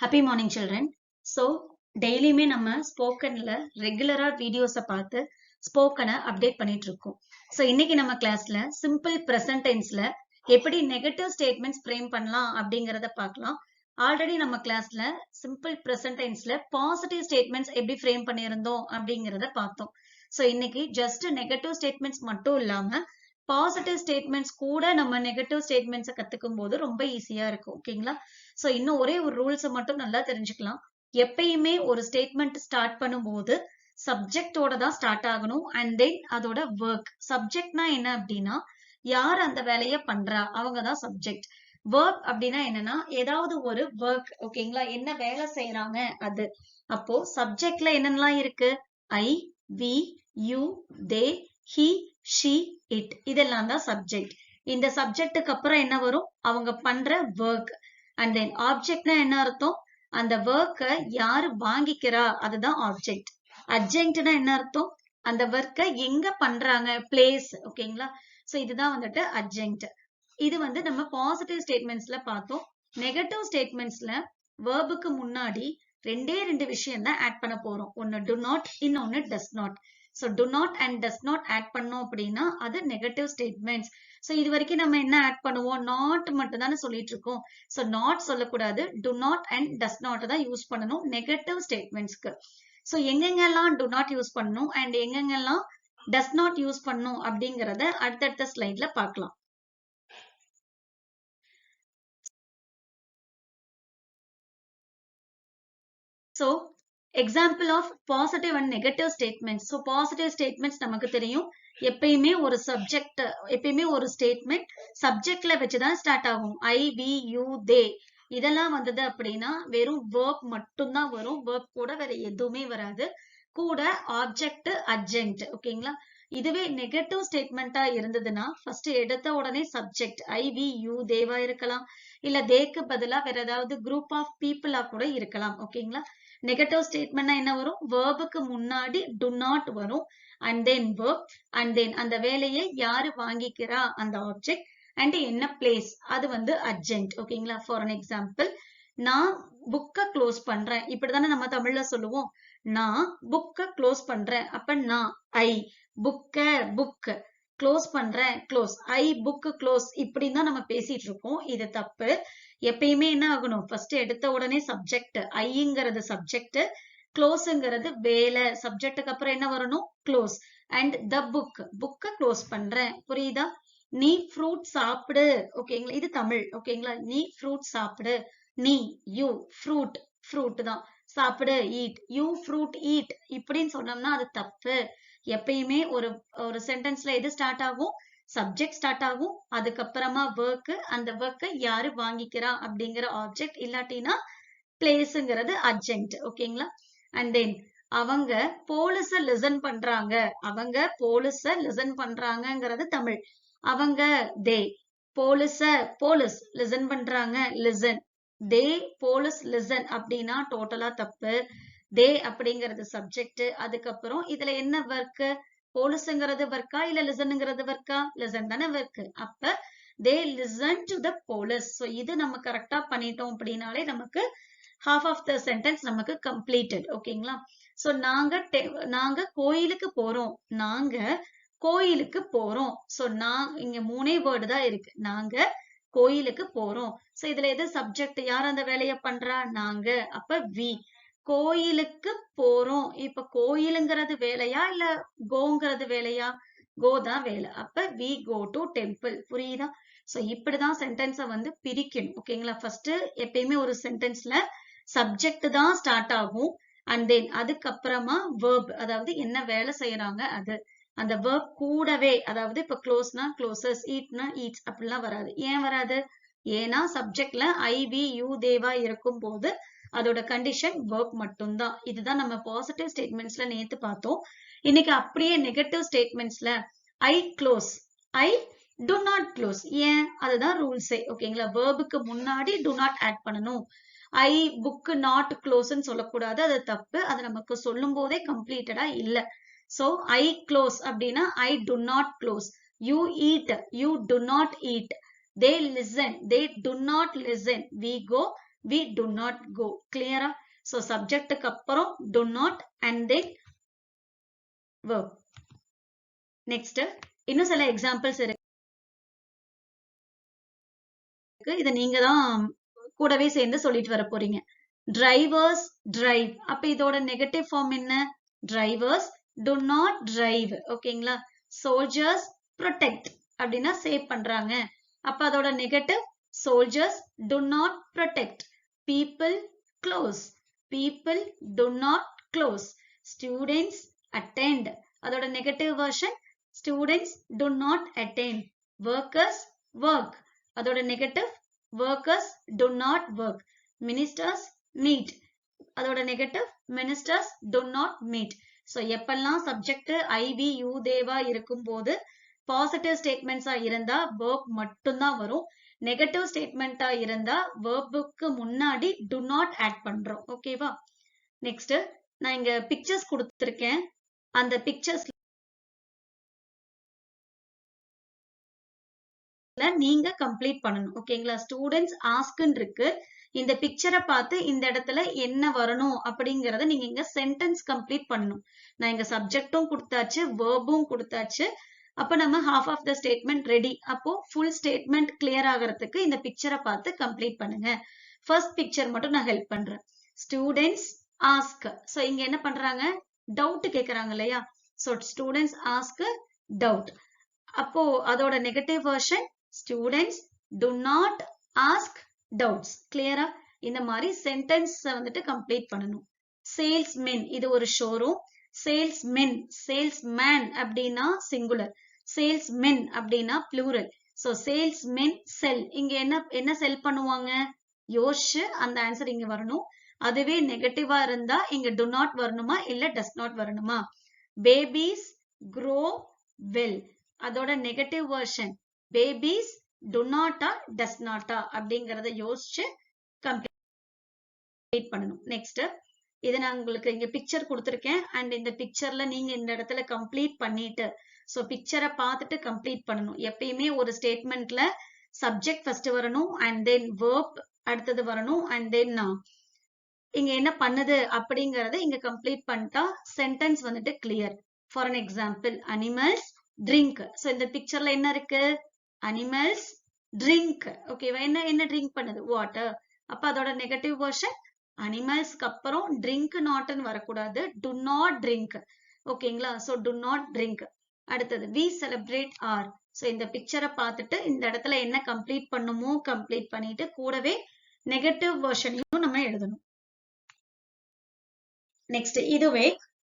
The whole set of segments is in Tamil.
Happy morning, children. So, டெய்லியுமே நம்ம ஸ்போக்கன்ல ரெகுலரா வீடியோஸை பார்த்து ஸ்போக்கனை அப்டேட் பண்ணிட்டு இருக்கோம். ஸோ இன்னைக்கு நம்ம கிளாஸ்ல சிம்பிள் ப்ரெசன்ட் டென்ஸ்ல எப்படி நெகட்டிவ் ஸ்டேட்மெண்ட்ஸ் ஃப்ரேம் பண்ணலாம் அப்படிங்கறத பார்க்கலாம். ஆல்ரெடி நம்ம கிளாஸ்ல சிம்பிள் ப்ரெசன்ட் டென்ஸ்ல பாசிட்டிவ் ஸ்டேட்மெண்ட்ஸ் எப்படி ஃப்ரேம் பண்ணியிருந்தோம் அப்படிங்கறத பார்த்தோம். ஸோ இன்னைக்கு ஜஸ்ட் நெகட்டிவ் ஸ்டேட்மெண்ட்ஸ் மட்டும் இல்லாம பாசிட்டிவ் ஸ்டேட்மெண்ட்ஸ் கூட நம்ம நெகட்டிவ் ஸ்டேட்மெண்ட்ஸை கத்துக்கும் போது ரொம்ப ஈஸியா இருக்கும். ஓகேங்களா? ஸோ இன்னும் ஒரே ஒரு ரூல்ஸை மட்டும் நல்லா தெரிஞ்சுக்கலாம். எப்பயுமே ஒரு ஸ்டேட்மெண்ட் ஸ்டார்ட் பண்ணும்போது சப்ஜெக்டோட தான் ஸ்டார்ட் ஆகணும். அண்ட் தென் அதோட ஒர்க். சப்ஜெக்ட்னா என்ன அப்படின்னா யார் அந்த வேலையை பண்றா அவங்க தான் சப்ஜெக்ட். ஒர்க் அப்படின்னா என்னன்னா ஏதாவது ஒரு ஒர்க். ஓகேங்களா? என்ன வேலை செய்யறாங்க அது. அப்போ சப்ஜெக்ட்ல என்னென்னலாம் இருக்கு? I, we, you, they, he, she, it. இதெல்லாம் தான் சப்ஜெக்ட். இந்த சப்ஜெக்டுக்கு அப்புறம் என்ன வரும்? அவங்க பண்ற ஒர்க். அண்ட் தென் ஆப்ஜெக்ட்னா என்ன அர்த்தம்? அந்த ஒர்க்கை யாரு வாங்கிக்கிறா அதுதான் ஆப்ஜெக்ட். அட்ஜெக்ட்னா என்ன அர்த்தம்? அந்த ஒர்க்கை எங்க பண்றாங்க, பிளேஸ். ஓகேங்களா? சோ இதுதான் வந்துட்டு அட்ஜெக்ட். இது வந்து நம்ம பாசிட்டிவ் ஸ்டேட்மெண்ட்ஸ்ல பார்த்தோம். நெகட்டிவ் ஸ்டேட்மெண்ட்ஸ்ல வேர்புக்கு முன்னாடி ரெண்டு விஷயம் தான் ஆட் பண்ண போறோம். ஒன்னு டு நாட், இன்னொன்னு does not. So do not and does not add பண்ணோம் அப்படின்னா அது நெகட்டிவ் ஸ்டேட்மெண்ட்ஸ். சோ இது வரைக்கும் நம்ம என்ன ஆட் பண்ணுவோம்? நாட் மட்டும் தானே சொல்லிட்டு இருக்கோம். சோ நாட் சொல்லக்கூடாது. To not and does not தான் யூஸ் பண்ணணும் நெகட்டிவ் ஸ்டேட்மெண்ட்ஸ்க்கு. சோ எங்கெங்கெல்லாம் டு நாட் யூஸ் பண்ணணும் அண்ட் எங்கெங்கெல்லாம் டஸ் நாட் யூஸ் பண்ணணும் அப்படிங்கறத அடுத்தடுத்த ஸ்லைட்ல பார்க்கலாம். So, example of positive and negative statements. So, positive statements நமக்கு தெரியும். எப்பயுமே ஒரு சப்ஜெக்ட், எப்பயுமே ஒரு ஸ்டேட்மெண்ட் சப்ஜெக்ட்ல வச்சுதான் ஸ்டார்ட் ஆகும். ஐ, வி, யூ, தே. இதெல்லாம் வந்தது அப்படின்னா வெறும் verb மட்டும்தான் வரும். verb கூட வேற எதுவுமே வராது. கூட ஆப்ஜெக்ட், அட்ஜெக்ட். ஓகேங்களா? இதுவே நெகட்டிவ் ஸ்டேட்மெண்டா இருந்ததுன்னா ஃபர்ஸ்ட் எடுத்த உடனே சப்ஜெக்ட் ஐ, வி, யூ, தேவா இருக்கலாம். இல்ல தேக்கு பதிலா வேற ஏதாவது குரூப் ஆஃப் பீப்புளா கூட இருக்கலாம். ஓகேங்களா? நெகட்டிவ் ஸ்டேட்மெண்ட்னா என்ன வரும்? வேர்புக்கு முன்னாடி டு நாட் வரும். And then verb. And then அந்த வேலையை யாரு வாங்கிக்கிறா அந்த ஆப்ஜெக்ட். அண்ட் என்ன பிளேஸ் அது வந்து அட்ஜெக்ட். ஓகேங்களா? ஃபார் அன் எக்ஸாம்பிள், நான் புக்கை க்ளோஸ் பண்றேன். இப்படிதானே நம்ம தமிழ்ல சொல்லுவோம். நான் புக்கை க்ளோஸ் பண்றேன். அப்ப நான் ஐ புக் க்ளோஸ் பண்றேன். Close I book close. இப்படின்னு தான் நம்ம பேசிட்டு இருக்கோம். இது தப்பு. எப்பயுமே என்ன ஆகணும்? ஃபர்ஸ்ட் எடுத்த உடனே சப்ஜெக்ட். ஐங்கிறது சப்ஜெக்ட், க்ளோஸ்ங்கிறது வேலை. சப்ஜெக்டுக்கு அப்புறம் என்ன வரணும்? க்ளோஸ். அண்ட் த புக்கை க்ளோஸ் பண்றேன். புரியுதா? நீ ஃப்ரூட் சாப்பிடு. ஓகேங்களா? இது தமிழ். ஓகேங்களா? நீ ஃப்ரூட் சாப்பிடு. நீ, யூ, ஃப்ரூட் தான் சாப்பிடு. Eat, you fruit eat. இப்படின்னு சொன்னோம்னா அது தப்பு. எப்பயுமே ஒரு சென்டென்ஸ்ல எது ஸ்டார்ட் ஆகும்? சப்ஜெக்ட் ஸ்டார்ட் ஆகும். அதுக்கப்புறமா ஒர்க். அந்த ஒர்க்கை யாரு வாங்கிக்கிறா அப்படிங்கிற ஆப்ஜெக்ட். இல்லாட்டினா பிளேஸ்ங்கிறது அட்ஜெக்ட். ஓகேங்களா? அண்ட் தென் அவங்க போலீஸ லிசன் பண்றாங்க. அவங்க போலீஸ லிசன் பண்றாங்கங்கிறது தமிழ். அவங்க தே போலீஸ் லிசன் பண்றாங்க. லிசன். தே போலீஸ் லிசன் அப்படின்னா டோட்டலா தப்பு. தே அப்படிங்கிறது சப்ஜெக்ட். அதுக்கப்புறம் இதுல என்ன ஒர்க்? போலீஸ்ங்கிறது ஒர்க்கா இல்ல லிசன்ங்கிறது ஒர்க்கா? லிசன் தானே ஒர்க். அப்ப தே listen to the police. So இது நம்ம கரெக்டா பண்ணிட்டோம் அப்படின்னாலே நமக்கு half of the sentence நமக்கு completed. ஓகேங்களா? சோ நாங்க கோயிலுக்கு போறோம். நாங்க கோயிலுக்கு போறோம். சோ நான் இங்க மூணே வேர்டு தான் இருக்கு. நாங்க கோயிலுக்கு போறோம். சோ இதுல எது சப்ஜெக்ட்? யார் அந்த வேலையை பண்றா? நாங்க. அப்ப வி. கோயிலுக்கு போறோம். இப்ப கோயிலுங்கிறது வேலையா இல்ல கோங்கிறது வேலையா? கோ தான் வேலை. அப்ப வி கோ டு டெம்பிள். புரியுதா? சோ இப்படிதான் சென்டென்ஸை வந்து பிரிக்கணும். ஓகேங்களா? ஃபர்ஸ்ட் எப்பயுமே ஒரு சென்டென்ஸ்ல சப்ஜெக்ட் தான் ஸ்டார்ட் ஆகும். அண்ட் தென் அதுக்கப்புறமா வேர்ப், அதாவது என்ன வேலை செய்யறாங்க அது. அந்த வேர்ப் கூடவே, அதாவது இப்ப க்ளோஸ்னா க்ளோசஸ், ஈட்னா ஈட்ஸ் அப்படிலாம் வராது. ஏன் வராது? ஏன்னா சப்ஜெக்ட்ல ஐ, வி, யூ, தேவா இருக்கும் போது அதோட கண்டிஷன் வேர்ப் மட்டும்தான். இதுதான் நம்ம பாசிட்டிவ் ஸ்டேட்மெண்ட்ஸ்ல நேத்து பார்த்தோம். இன்னைக்கு அப்படியே நெகட்டிவ் ஸ்டேட்மெண்ட்ஸ்ல I close, I do not close. ஏன்? அதுதான் ரூல்ஸே. ஓகேங்களா? வேர்புக்கு முன்னாடி டு நாட் ஆட் பண்ணணும். ஐ புக் நாட் க்ளோஸ்ன்னு சொல்லக்கூடாது. அது தப்பு. அது நமக்கு சொல்லும் போதே கம்ப்ளீட்டடா இல்ல. சோ ஐ க்ளோஸ் அப்படின்னா I do not close. You eat, you do not eat. They listen, they do not listen. We go, we do not go. Clear? So subject க்கு அப்புறம் do not and then verb. Next, இன்னும் சில எக்ஸாம்பிள்ஸ் இருக்கு. இதை நீங்க தான் கூடவே சேர்ந்து சொல்லிட்டு வர போறீங்க. Drivers drive. அப்ப இதோட நெகட்டிவ் ஃபார்ம் என்ன? Drivers do not drive. ஓகேங்களா? Soldiers protect. அப்படின்னா சேவ் பண்றாங்க. அப்ப அதோட negative soldiers do not protect. People close. People do not close. Students attend. அதோட negative version students do not attend. Workers work. அதோட negative workers do not work. Ministers meet. அதோட negative ministers do not meet. So எப்பெல்லாம் சப்ஜெக்ட் I, we, you, தேவா இருக்கும் போது பாசிட்டிவ் ஸ்டேட்மெண்ட்ஸா இருந்தா verb மட்டும்தான் வரும். நெகட்டிவ் ஸ்டேட்மெண்டா இருந்தா verbக்கு முன்னாடி do not ஆட் பண்றோம். ஓகேவா? நெக்ஸ்ட் நான் இங்க பிக்சர்ஸ் கொடுத்திருக்கேன். அந்த பிக்சர்ஸ்ல நீங்க கம்ப்ளீட் பண்ணணும். ஓகேங்களா? ஸ்டூடெண்ட்ஸ் ஆஸ்க்ன்னு இருக்கு. இந்த பிக்சரை பார்த்து இந்த இடத்துல என்ன வரணும் அப்படிங்கறத நீங்க இங்க சென்டென்ஸ் கம்ப்ளீட் பண்ணணும். நான் இங்க சப்ஜெக்டும் கொடுத்தாச்சு, வேர்பும் கொடுத்தாச்சு. அப்ப நம்ம half of the statement ready. அப்போ ஃபுல் ஸ்டேட்மெண்ட் கிளியர் ஆகிறதுக்கு இந்த பிக்சரை பார்த்து கம்ப்ளீட் பண்ணுங்க. ஃபர்ஸ்ட் பிக்சர் மட்டும் நான் ஹெல்ப் பண்றேன். Students ask. சோ இங்க என்ன பண்றாங்க? டவுட் கேக்குறாங்க இல்லையா? So students ask doubt. அப்போ அதோட negative version students do not ask doubts. கிளியரா? இந்த மாதிரி சென்டென்ஸ் வந்துட்டு கம்ப்ளீட் பண்ணணும். சேல்ஸ்மென், இது ஒரு ஷோரூம். சேல்ஸ்மென், சேல்ஸ்மேன் அப்படின்னா சிங்குலர், சேல்ஸ்மென் அப்படின்னா ப்ளூரல். சோ சேல்ஸ்மென் செல். இங்க என்ன செல் பண்ணுவாங்க? யோசிச்சு அந்த ஆன்சர் இங்க வரணும். அதுவே நெகட்டிவா இருந்தா இங்க do not வரணுமா இல்ல does not வரணுமா? Babies grow well. அதோட negative version babies do not does not அப்படிங்கறத யோசிச்சு கம்ப்ளீட் பண்ணணும். நெக்ஸ்ட், இதை நான் உங்களுக்கு இங்க பிக்சர் கொடுத்திருக்கேன். அண்ட் இந்த பிக்சர்ல நீங்க இந்த இடத்துல கம்ப்ளீட் பண்ணிட்டு, சோ பிக்சரை பார்த்துட்டு கம்ப்ளீட் பண்ணணும். எப்பயுமே ஒரு ஸ்டேட்மெண்ட்ல சப்ஜெக்ட் ஃபர்ஸ்ட் வரணும், அண்ட் தென் verb அடுத்தது வரணும், அண்ட் தென் இங்க என்ன பண்ணுது அப்படிங்கறத இங்க கம்ப்ளீட் பண்ணிட்டா சென்டென்ஸ் வந்துட்டு clear. For an example, animals drink. So இந்த பிக்சர்ல என்ன இருக்கு? Animals drink. ஓகேவா? என்ன ட்ரிங்க் பண்ணுது? வாட்டர். அப்ப அதோட நெகட்டிவ் வெர்ஷன் அனிமல்ஸ்க்கு அப்புறம் ட்ரிங்க் நாட்னு வரக்கூடாது, டு நாட் ட்ரிங்க். ஓகேங்களா? So do not drink. அடுத்தது வி செலிப்ரேட் ஆர். சோ இந்த பிக்சரை பார்த்துட்டு இந்த இடத்துல என்ன கம்ப்ளீட் பண்ணுமோ கம்ப்ளீட் பண்ணிட்டு கூடவே நெகட்டிவ் வெர்ஷனையும் நம்ம எழுதணும். நெக்ஸ்ட், இதுவே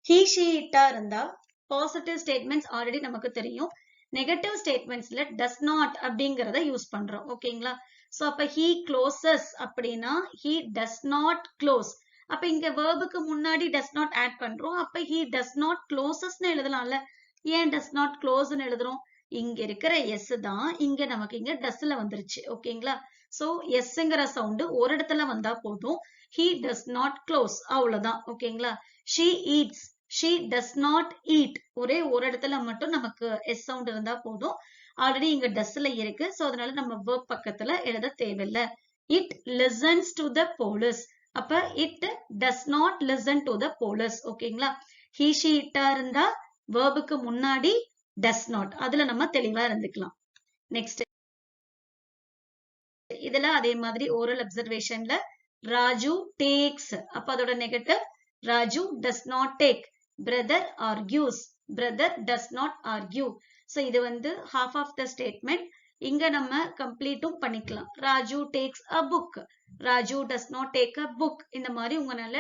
he she it இருந்தா பாசிட்டிவ் ஸ்டேட்மெண்ட்ஸ் ஆல்ரெடி நமக்கு தெரியும். நெகட்டிவ் ஸ்டேட்மெண்ட்ஸ்ல does not அப்படிங்கறத யூஸ் பண்றோம். ஓகேங்களா? சோ அப்ப he closes அப்படின்னா he does not close. அப்ப இங்க verbக்கு முன்னாடி does not ஆட் பண்றோம். அப்ப he does not closesன்னு எழுதலாம்ல. ஏன் does not closeன்னு எழுதுறோம்? இங்க இருக்கிற s தான் இங்க நமக்கு இங்க doesல வந்துருச்சு. ஓகேங்களா? சோ sங்கிற சவுண்ட் ஒரு இடத்துல வந்தா போதும். he does not close, அவ்வளவுதான். ஓகேங்களா? she eats, she does not eat. ஒரே ஒரு இடத்துல மட்டும் நமக்கு s சவுண்ட் இருந்தா போதும். ஆல்ரெடி இங்க doesல இருக்கு. சோ அதனால நம்ம verb பக்கத்துல எழுத தேவையில்ல. it listens to the police. அப்ப it does not listen to the police. ஓகேங்களா? he she it இருந்தா verbக்கு முன்னாடி does not. அதுல நம்ம தெளிவா இருந்துக்கலாம். நெக்ஸ்ட், இதுல அதே மாதிரி ஓரல் அப்சர்வேஷன்ல ராஜு takes. அப்ப அதோட negative Raju does not take. brother argues. brother does not argue. so இது வந்து half of the statement. இங்க நம்ம கம்ப்ளீட்டும் பண்ணிக்கலாம். Raju takes a book. Raju does not take a book. இந்த மாதிரி உங்களால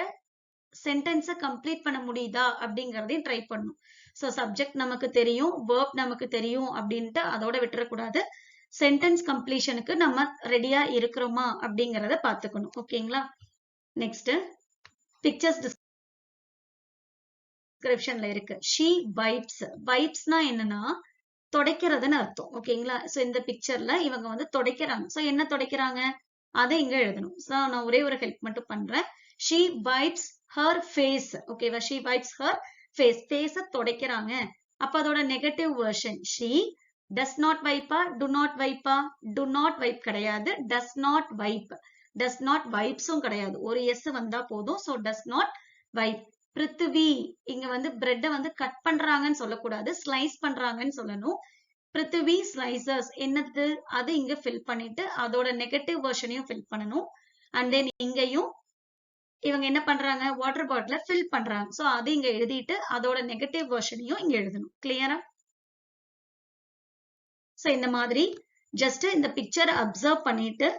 சென்டென்ஸ கம்ப்ளீட் பண்ண முடியுதா அப்படிங்கறதையும் ட்ரை பண்ணணும். சோ சப்ஜெக்ட் நமக்கு தெரியும், verb நமக்கு தெரியும் அப்படின்ட்டு அதோட விட்டுறக்கூடாது. சென்டென்ஸ் கம்ப்ளீஷனுக்கு நம்ம ரெடியா இருக்கிறோமா அப்படிங்கறத பாத்துக்கணும். ஓகேங்களா? நெக்ஸ்ட், பிக்சர்ஸ் டிஸ்கிரிப்ஷன்ல இருக்கு. she wipes. wipesனா என்னன்னா துடைக்கிறதுன்னு அர்த்தம். ஓகேங்களா? சோ இந்த பிக்சர்ல இவங்க வந்து துடைக்கிறாங்க. சோ என்ன துடைக்கிறாங்க அதை இங்க எழுதணும். சோ நான் ஒரே ஒரு ஹெல்ப் மட்டும் பண்றேன். she wipes her face. ஓகேவா? she wipes her face. face துடைக்கிறாங்க. அப்ப அதோட negative version she does not wipe. do not wipe. do not wipe கிடையாது, does not wipe. Does not வைப்ஸும் கிடையாது, ஒரு எஸ் வந்தா போதும். So does not wipe. Prithvi, இங்க வந்து பிரெட்டை வந்து கட் பண்றாங்கன்னு சொல்லக்கூடாது, ஸ்லைஸ் பண்றாங்கன்னு சொல்லணும். பிருத்திவி ஸ்லைசர்ஸ் என்னது, அது இங்க ஃபில் பண்ணிட்டு அதோட நெகட்டிவ் வெர்ஷனையும் ஃபில் பண்ணணும். அண்ட் தென் இங்கேயும் இவங்க என்ன பண்றாங்க, வாட்டர் பாட்டில ஃபில் பண்றாங்க. ஸோ அது இங்க எழுதிட்டு அதோட நெகட்டிவ் வெர்ஷனையும் இங்க எழுதணும். கிளியரா? ஸோ இந்த மாதிரி ஜஸ்ட் இந்த பிக்சரை அப்சர்வ் பண்ணிட்டு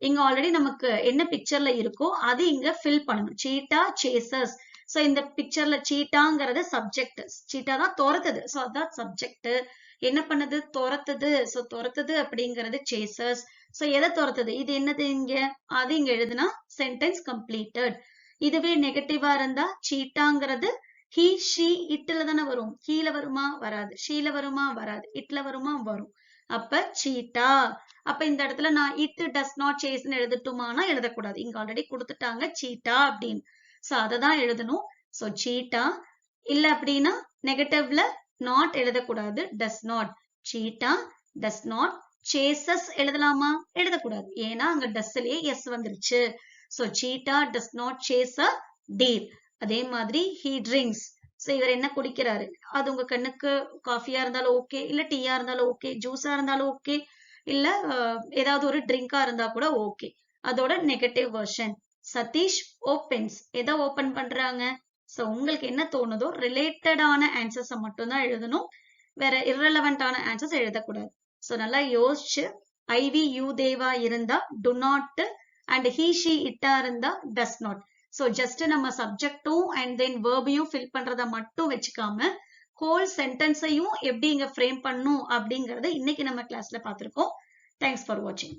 இங்க ஆல்ரெடி நமக்கு என்ன பிக்சர்ல இருக்கோ அது இங்க ஃபில் பண்ணணும். சீட்டா சேசர்ஸ். ஸோ இந்த பிக்சர்ல சீட்டாங்கிறது சப்ஜெக்ட், சீட்டா தான் துரத்துது. ஸோ அதான் சப்ஜெக்ட். என்ன பண்ணுது, துரத்துது. ஸோ துரத்துது அப்படிங்கிறது சேசர்ஸ். ஸோ எதை துரத்துது, இது என்னது இங்க, அது இங்க எழுதுனா சென்டென்ஸ் கம்ப்ளீட்டட். இதுவே நெகட்டிவா இருந்தா சீட்டாங்கிறது ஹி ஷி இட்ல தானே வரும். ஹீல வருமா, வராது. ஷீல வருமா, வராது. இட்ல வருமா, வரும். அப்ப சீட்டா. அப்ப இந்த இடத்துல நான் இட் டஸ் நாட் சேஸ்ன்னு எழுதட்டுமானா எழுதக்கூடாது, இங்க ஆல்ரெடி கொடுத்துட்டாங்க சீட்டா அப்படின்னு. சோ அததான் எழுதணும். So cheetah. இல்ல அப்படின்னா நெகட்டிவ்ல நாட் எழுதக்கூடாது, does not. Cheetah does not chases எழுதலாமா, எழுதக்கூடாது, ஏன்னா அங்க டஸ்லயே எஸ் வந்துருச்சு. So cheetah does not chase a deer. அதே மாதிரி ஹீ ட்ரிங்க்ஸ். சோ இவர் என்ன குடிக்கிறாரு, அது உங்க கண்ணுக்கு காஃபியா இருந்தாலும் ஓகே, இல்ல டீயா இருந்தாலும் ஓகே, ஜூஸா இருந்தாலும் ஓகே, இல்ல ஏதாவது ஒரு ட்ரிங்கா இருந்தா கூட ஓகே. அதோட நெகட்டிவ் வெர்ஷன். சதீஷ் ஓபன்ஸ். எதை ஓபன் பண்றாங்க. சோ உங்களுக்கு என்ன தோணுதோ ரிலேட்டடான ஆன்சர்ஸை மட்டும் தான் எழுதணும், வேற இரலவெண்டான ஆன்சர்ஸ் எழுதக்கூடாது. சோ நல்லா யோசிச்சு ஐவி யூ தேவா இருந்தா to not, and he she இட்டா இருந்தா டஸ் நாட். சோ ஜஸ்ட் நம்ம சப்ஜெக்டும் அண்ட் தென் வேர்பையும் ஃபில் பண்றத மட்டும் வச்சுக்காம ஹோல் சென்டென்ஸையும் எப்படி இங்க ஃப்ரேம் பண்ணும் அப்படிங்கறத இன்னைக்கு நம்ம கிளாஸ்ல பார்த்திருக்கோம். தேங்க்ஸ் ஃபார் வாட்சிங்.